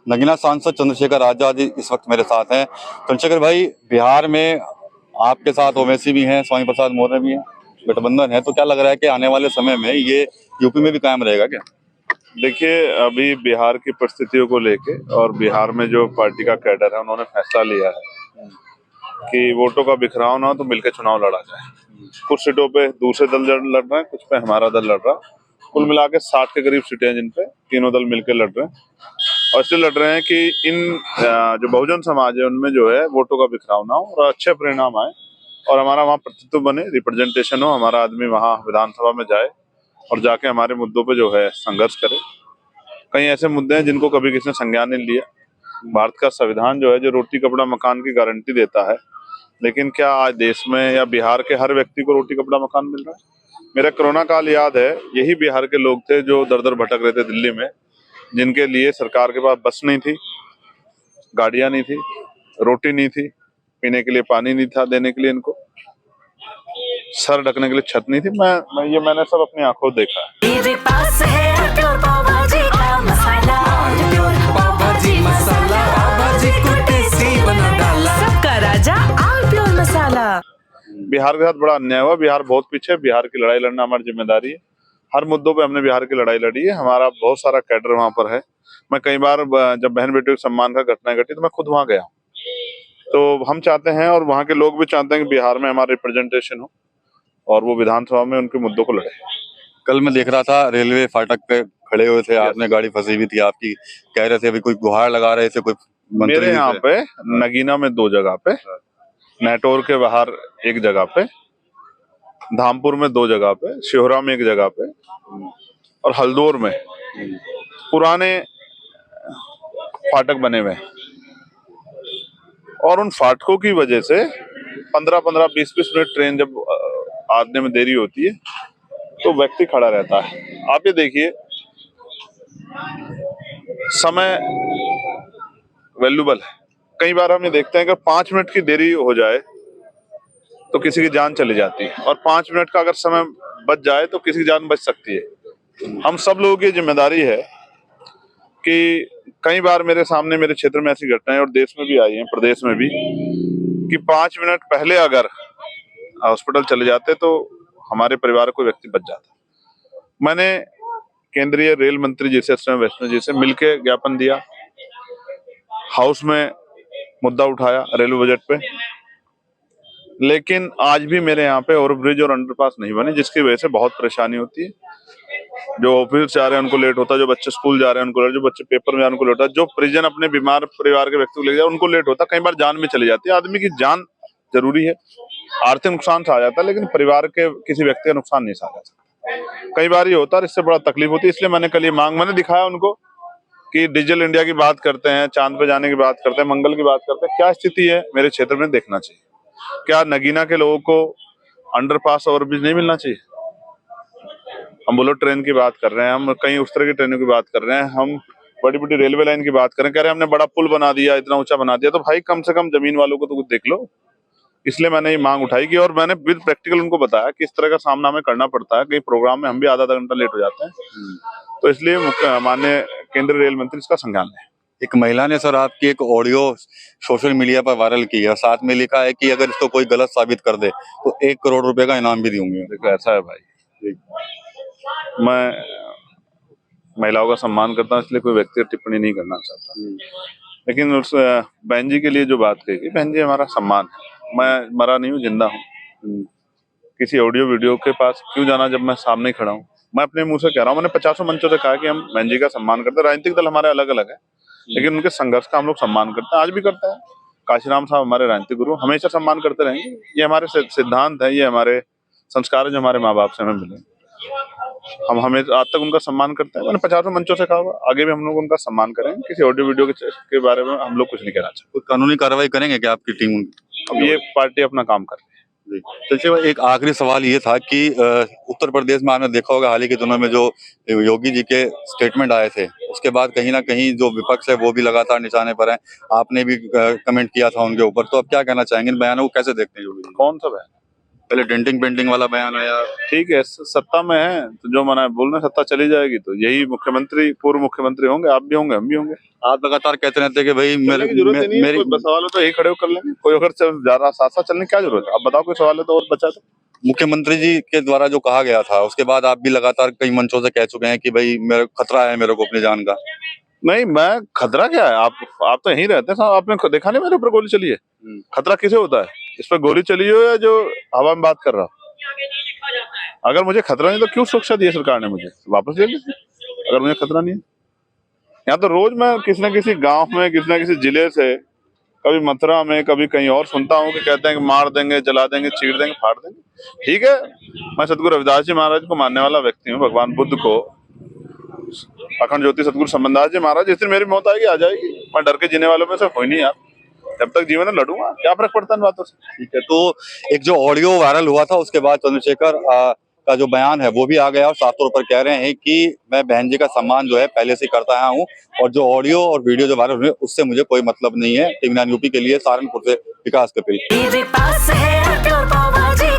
नगीना सांसद चंद्रशेखर आजाद जी इस वक्त मेरे साथ हैं। चंद्रशेखर भाई, बिहार में आपके साथ ओवैसी भी हैं, स्वामी प्रसाद मौर्य भी हैं, गठबंधन है, तो क्या लग रहा है कि आने वाले समय में ये यूपी में भी कायम रहेगा क्या? देखिए, अभी बिहार की परिस्थितियों को लेके और बिहार में जो पार्टी का कैडर है उन्होंने फैसला लिया है कि वोटों का बिखराव ना हो तो मिलकर चुनाव लड़ा जाए। कुछ सीटों पे दूसरे दल लड़ रहे हैं, कुछ पे हमारा दल लड़ रहा है। कुल मिला के 60 के करीब सीटें हैं जिन पे तीनों दल मिलकर लड़ रहे हैं और इसलिए लड़ रहे हैं कि इन जो बहुजन समाज है उनमें जो है वोटों का बिखराव ना हो और अच्छे परिणाम आए और हमारा वहाँ प्रतिनिधित्व बने, रिप्रेजेंटेशन हो, हमारा आदमी वहाँ विधानसभा में जाए और जाके हमारे मुद्दों पे जो है संघर्ष करे। कई ऐसे मुद्दे हैं जिनको कभी किसी ने संज्ञान नहीं लिया। भारत का संविधान जो है, जो रोटी कपड़ा मकान की गारंटी देता है, लेकिन क्या आज देश में या बिहार के हर व्यक्ति को रोटी कपड़ा मकान मिल रहा है? मेरा कोरोना काल याद है, यही बिहार के लोग थे जो दर दर भटक रहे थे दिल्ली में, जिनके लिए सरकार के पास बस नहीं थी, गाड़ियां नहीं थी, रोटी नहीं थी, पीने के लिए पानी नहीं था देने के लिए, इनको सर ढकने के लिए छत नहीं थी। मैंने सब अपनी आंखों देखा है। मेरे पास है प्योर पाव भाजी का मसाला, प्योर पाव भाजी मसाला, पाव भाजी को टेस्टी बना डाला, सबका राजा आल प्योर मसाला। बिहार के साथ बड़ा अन्याय हुआ। बिहार बहुत पीछे। बिहार की लड़ाई लड़ना हमारी जिम्मेदारी है। हर मुद्दों पे हमने बिहार की लड़ाई लड़ी है। हमारा बहुत सारा कैडर वहां पर है। मैं कई बार जब बहन बेटियों के सम्मान का घटना घटी तो मैं खुद वहां गया। तो हम चाहते हैं और वहां के लोग भी चाहते हैं कि बिहार में हमारा रिप्रेजेंटेशन हो और वो विधानसभा में उनके मुद्दों को लड़े। कल मैं देख रहा था रेलवे फाटक पे खड़े हुए थे, आपने गाड़ी फंसी हुई थी आपकी, कह रहे थे अभी कोई गुहार लगा रहे थे, कोई मंत्री मेरे यहाँ पे नगीना में 2 जगह पे, नेटोर के बाहर 1 जगह पे, धामपुर में 2 जगह पे, शिहोरा में 1 जगह पे और हल्दौर में पुराने फाटक बने हुए हैं। और उन फाटकों की वजह से 15-15, 20-20 मिनट ट्रेन जब आने में देरी होती है तो व्यक्ति खड़ा रहता है। आप ये देखिए, समय वैल्यूबल है। कई बार हम ये देखते हैं कि 5 मिनट की देरी हो जाए तो किसी की जान चली जाती है और 5 मिनट का अगर समय बच जाए तो किसी की जान बच सकती है। हम सब लोगों की जिम्मेदारी है कि कई बार मेरे सामने, मेरे क्षेत्र में ऐसी घटनाएं और देश में भी आई हैं, प्रदेश में भी, कि 5 मिनट पहले अगर हॉस्पिटल चले जाते तो हमारे परिवार को व्यक्ति बच जाता। मैंने केंद्रीय रेल मंत्री जी से, अश्विनी वैष्णव जी से मिलकर ज्ञापन दिया, हाउस में मुद्दा उठाया रेलवे बजट पे, लेकिन आज भी मेरे यहाँ पे ओवरब्रिज और अंडरपास नहीं बने, जिसकी वजह से बहुत परेशानी होती है। जो ऑफिस जा रहे हैं उनको लेट होता है, जो बच्चे स्कूल जा रहे हैं उनको लेट, जो बच्चे पेपर में जा रहे हैं उनको लेट होता है, जो परिजन अपने बीमार परिवार के व्यक्ति को ले जाए उनको लेट होता है। कई बार जान भी चली जाती है। आदमी की जान जरूरी है, आर्थिक नुकसान सहा जाता है, लेकिन परिवार के किसी व्यक्ति का नुकसान नहीं सहा जा सकता। कई बार ये होता है, इससे बड़ा तकलीफ होती है। इसलिए मैंने कल ये मांग मैंने दिखाया उनको कि डिजिटल इंडिया की बात करते हैं, चांद पे जाने की बात करते हैं, मंगल की बात करते हैं, क्या स्थिति है मेरे क्षेत्र में देखना चाहिए। क्या नगीना के लोगों को अंडरपास ओवरब्रिज नहीं मिलना चाहिए? हम बुलेट ट्रेन की बात कर रहे हैं, हम कई उस तरह की ट्रेनों की बात कर रहे हैं, हम बड़ी बड़ी रेलवे लाइन की बात कर रहे हैं, कह रहे हैं हमने बड़ा पुल बना दिया, इतना ऊंचा बना दिया। तो भाई कम से कम जमीन वालों को तो कुछ देख लो। इसलिए मैंने ये मांग उठाई कि, और मैंने विद प्रैक्टिकल उनको बताया कि इस तरह का सामना हमें करना पड़ता है। कई प्रोग्राम में हम भी आधा घंटा लेट हो जाते हैं। तो इसलिए माननीय केंद्रीय रेल मंत्री इसका संज्ञान लें। एक महिला ने सर आपकी एक ऑडियो सोशल मीडिया पर वायरल की है, साथ में लिखा है कि अगर इसको कोई गलत साबित कर दे तो 1 करोड़ रुपए का इनाम भी दूंगी। देखो, ऐसा है भाई, मैं महिलाओं का सम्मान करता हूँ, इसलिए कोई व्यक्तिगत टिप्पणी नहीं करना चाहता, लेकिन उस बहन जी के लिए जो बात कही, बहन जी हमारा सम्मान है। मैं मरा नहीं हूँ, जिंदा हूँ। किसी ऑडियो वीडियो के पास क्यों जाना जब मैं सामने खड़ा हूँ? मैं अपने मुंह से कह रहा हूँ, मैंने 50 मंचों से कहा कि हम बहन जी का सम्मान करते हैं। राजनीतिक दल हमारे अलग अलग है, लेकिन उनके संघर्ष का हम लोग सम्मान करते हैं, आज भी करते हैं। काशीराम साहब हमारे राजनीतिक गुरु, हमेशा सम्मान करते रहेंगे। ये हमारे सिद्धांत है, ये हमारे संस्कार है जो हमारे माँ बाप से हमें मिले। हम हमें आज तक उनका सम्मान करते हैं। मैंने 50 मंचों से कहा हुआ, आगे भी हम लोग उनका सम्मान करेंगे। किसी ऑडियो वीडियो के बारे में हम लोग कुछ नहीं कहना चाहते। कोई कानूनी कार्रवाई करेंगे क्या आपकी टीम? अब ये पार्टी अपना काम कर रही है। तो एक आखिरी सवाल ये था कि उत्तर प्रदेश में आपने देखा होगा हाल ही के दिनों में जो योगी जी के स्टेटमेंट आए थे, उसके बाद कहीं ना कहीं जो विपक्ष है वो भी लगातार निशाने पर है। आपने भी कमेंट किया था उनके ऊपर, तो अब क्या कहना चाहेंगे इन बयानों को, कैसे देखते हैं योगी जी? कौन सा बयान? पहले डेंटिंग पेंटिंग वाला बयान आया। ठीक है, सत्ता में है तो जो मना है बोल रहे हैं, सत्ता चली जाएगी तो यही मुख्यमंत्री, पूर्व मुख्यमंत्री होंगे, आप भी होंगे, हम भी होंगे। आप लगातार कहते रहते हैं कि भाई चलने की जरूरत ही नहीं है, मेरी कोई सवाल हो तो यही खड़े हो कर लेंगे, कोई अगर जा रहा साथ साथ चलने की क्या जरूरत है? आप बताओ कोई सवाल है तो और बचा तो। मुख्यमंत्री जी के द्वारा जो कहा गया था उसके बाद आप भी लगातार कई मंचों से कह चुके हैं कि भाई मेरा खतरा है मेरे को अपनी जान का। नहीं, मैं खतरा क्या है, आप तो यहीं रहते हैं साहब, आपने देखा नहीं मेरे ऊपर गोली चली है? खतरा किसे होता है, इस पर गोली चली हो या जो हवा में बात कर रहा हो? अगर मुझे खतरा नहीं तो क्यों सुरक्षा दी है सरकार ने मुझे? वापस ले लीजिए अगर मुझे खतरा नहीं है। यहाँ तो रोज मैं किसी न किसी गांव में, किसी न किसी जिले से, कभी मथुरा में, कभी कहीं और सुनता हूँ कि कहते हैं कि मार देंगे, जला देंगे, चीर देंगे, फाड़ देंगे। ठीक है, मैं सतगुरु रविदास जी महाराज को मानने वाला व्यक्ति हूँ, भगवान बुद्ध को, अखंड ज्योति सतगुरु समन्दास जी महाराज, जिस दिन मेरी मौत आएगी आ जाएगी, मैं डर के जीने वालों में से कोई नहीं यार, जब तक जीवन में लड़ूंगा, क्या फर्क पड़ता है इन बातों से। ठीक है, तो एक जो ऑडियो वायरल हुआ था उसके बाद चंद्रशेखर का जो बयान है वो भी आ गया और साफ तौर पर कह रहे हैं कि मैं बहन जी का सम्मान जो है पहले से करता आया हूँ और जो ऑडियो और वीडियो जो वायरल हुए उससे मुझे कोई मतलब नहीं है। टीवी 9 यूपी के लिए सहारनपुर से विकास कपिल। मेरे पास है प्योर पाव भाजी